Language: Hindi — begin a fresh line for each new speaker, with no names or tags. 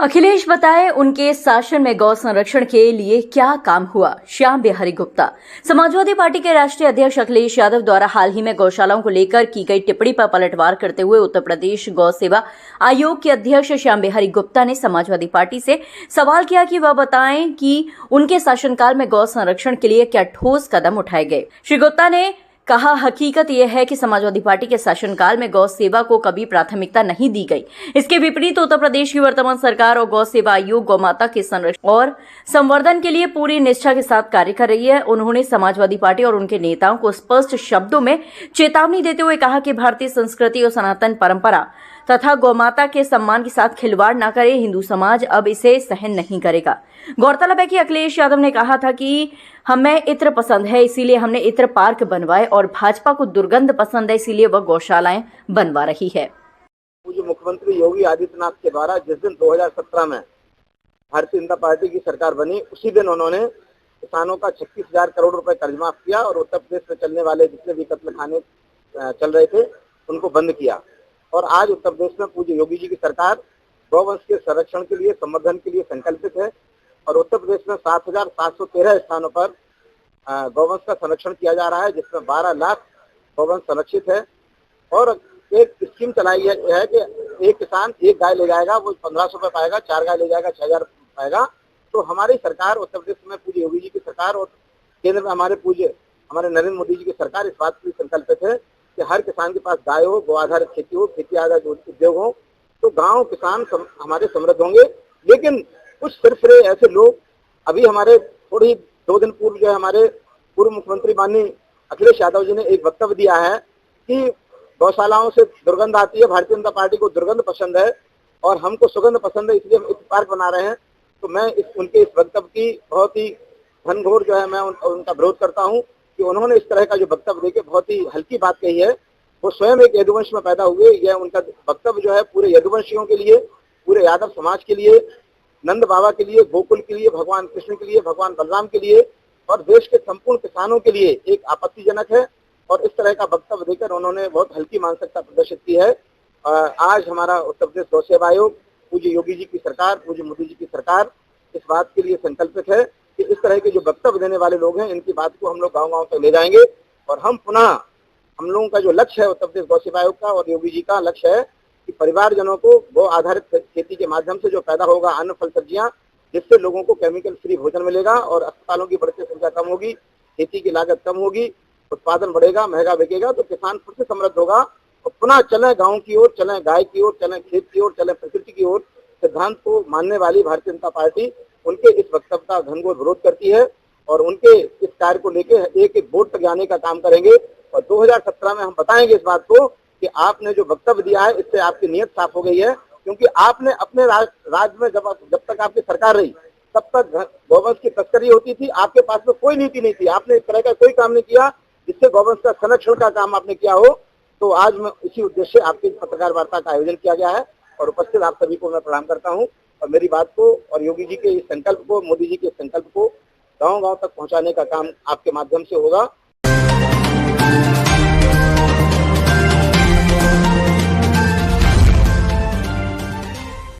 अखिलेश बताए उनके शासन में गौ संरक्षण के लिए क्या काम हुआ। श्याम बिहारी गुप्ता। समाजवादी पार्टी के राष्ट्रीय अध्यक्ष अखिलेश यादव द्वारा हाल ही में गौशालाओं को लेकर की गई टिप्पणी पर पलटवार करते हुए उत्तर प्रदेश गौ सेवा आयोग के अध्यक्ष श्याम बिहारी गुप्ता ने समाजवादी पार्टी से सवाल किया कि वह बताएं कि उनके शासनकाल में गौ संरक्षण के लिए क्या ठोस कदम उठाए गए। श्री गुप्ता ने कहा, हकीकत यह है कि समाजवादी पार्टी के शासनकाल में गौ सेवा को कभी प्राथमिकता नहीं दी गई। इसके विपरीत उत्तर प्रदेश की वर्तमान सरकार और गौ सेवा आयोग गौ माता के संरक्षण और संवर्धन के लिए पूरी निष्ठा के साथ कार्य कर रही है। उन्होंने समाजवादी पार्टी और उनके नेताओं को स्पष्ट शब्दों में चेतावनी देते हुए कहा कि भारतीय संस्कृति और सनातन परंपरा तथा गौमाता के सम्मान के साथ खिलवाड़ न करे। हिंदू समाज अब इसे सहन नहीं करेगा। गौरतलब है कि अखिलेश यादव ने कहा था कि हमें इत्र पसंद है, इसीलिए हमने इत्र पार्क बनवाए और भाजपा को दुर्गंध पसंद है, इसीलिए वह गौशालाएं बनवा रही है।
मुख्यमंत्री योगी आदित्यनाथ के द्वारा जिस दिन 2017 में भारतीय जनता पार्टी की सरकार बनी, उसी दिन उन्होंने किसानों का 36,000 करोड़ रुपए कर्ज माफ किया और उत्तर प्रदेश में चलने वाले जितने भी कत्लखाने चल रहे थे उनको बंद किया। और आज उत्तर प्रदेश में पूज्य योगी जी की सरकार गौवंश के संरक्षण के लिए, संवर्धन के लिए संकल्पित है और उत्तर प्रदेश में 7,713 स्थानों पर गौवंश का संरक्षण किया जा रहा है, जिसमें 12 लाख गौवंश संरक्षित है। और एक स्कीम चलाई है कि एक किसान एक गाय ले जाएगा, वो 1500 रुपये पाएगा, 4 गाय ले जाएगा 6,000 पाएगा। तो हमारी सरकार उत्तर प्रदेश में पूज्य योगी जी की सरकार और केंद्र में हमारे नरेंद्र मोदी जी की सरकार इस बात की संकल्पित है कि हर किसान के पास गाय हो, गौ आधारित खेती हो, खेती आधारित उद्योग हो, तो गांव किसान हमारे समृद्ध होंगे। लेकिन कुछ सिरफिरे ऐसे लोग, अभी हमारे थोड़ी 2 दिन पूर्व जो है हमारे पूर्व मुख्यमंत्री माननीय अखिलेश यादव जी ने एक वक्तव्य दिया है कि गौशालाओं से दुर्गंध आती है, भारतीय जनता पार्टी को दुर्गंध पसंद है और हमको सुगंध पसंद है, इसलिए हम इस पार्क बना रहे हैं। तो मैं उनके इस वक्तव्य की बहुत ही घनघोर जो है मैं उनका विरोध करता हूँ कि उन्होंने इस तरह का जो वक्तव्य देके बहुत ही हल्की बात कही है। वो स्वयं एक यदुवंश में पैदा हुए, यह उनका वक्तव्य जो है पूरे यदुवंशियों के लिए, पूरे यादव समाज के लिए, नंद बाबा के लिए, गोकुल के लिए, भगवान कृष्ण के लिए, भगवान बलराम के लिए और देश के संपूर्ण किसानों के लिए एक आपत्तिजनक है। और इस तरह का वक्तव्य देकर उन्होंने बहुत हल्की मानसिकता प्रदर्शित की है। आज हमारा उत्तर प्रदेश गौ सेवा आयोग, पूज्य योगी जी की सरकार, पूज्य मोदी जी की सरकार इस बात के लिए संकल्पित है कि इस तरह के जो वक्तव्य देने वाले लोग हैं, इनकी बात को हम लोग गाँव-गाँव तक ले जाएंगे और हम पुनः, हम लोगों का जो लक्ष्य है उत्तर प्रदेश गौ सेवा आयोग का और योगी जी का लक्ष्य है कि परिवारजनों को गौ आधारित खेती के माध्यम से जो पैदा होगा अन्न, फल, सब्जियां, जिससे लोगों को केमिकल फ्री भोजन मिलेगा और अस्पतालों की बढ़ती संख्या कम होगी, खेती की लागत कम होगी, उत्पादन बढ़ेगा, महंगा बिकेगा, तो किसान फिर से समृद्ध होगा और पुनः चलें गाँव की ओर, चलें गाय की ओर, चलें खेत की ओर, चलें प्रकृति की ओर। सिद्धांत को मानने वाली भारतीय जनता पार्टी उनके इस वक्तव्य का घनघोर विरोध करती है और उनके इस कार्य को लेकर एक वोट तक जाने का काम करेंगे। और 2017 में हम बताएंगे इस बात को कि आपने जो वक्तव्य दिया है, इससे आपकी नीयत साफ हो गई है, क्योंकि आपने अपने राज्य में जब तक आपकी सरकार रही तब तक गौवंश की तस्करी होती थी, आपके पास में कोई नीति नहीं थी, आपने इस तरह का कोई काम नहीं किया जिससे गौवंश का संरक्षण का काम आपने किया हो। तो आज मैं इसी उद्देश्य से आपकी पत्रकार वार्ता का आयोजन किया गया है और उपस्थित आप सभी को मैं प्रणाम करता हूँ और मेरी बात को और योगी जी के इस संकल्प को, मोदी जी के संकल्प को गाँव-गाँव तक पहुँचाने का काम आपके माध्यम से होगा।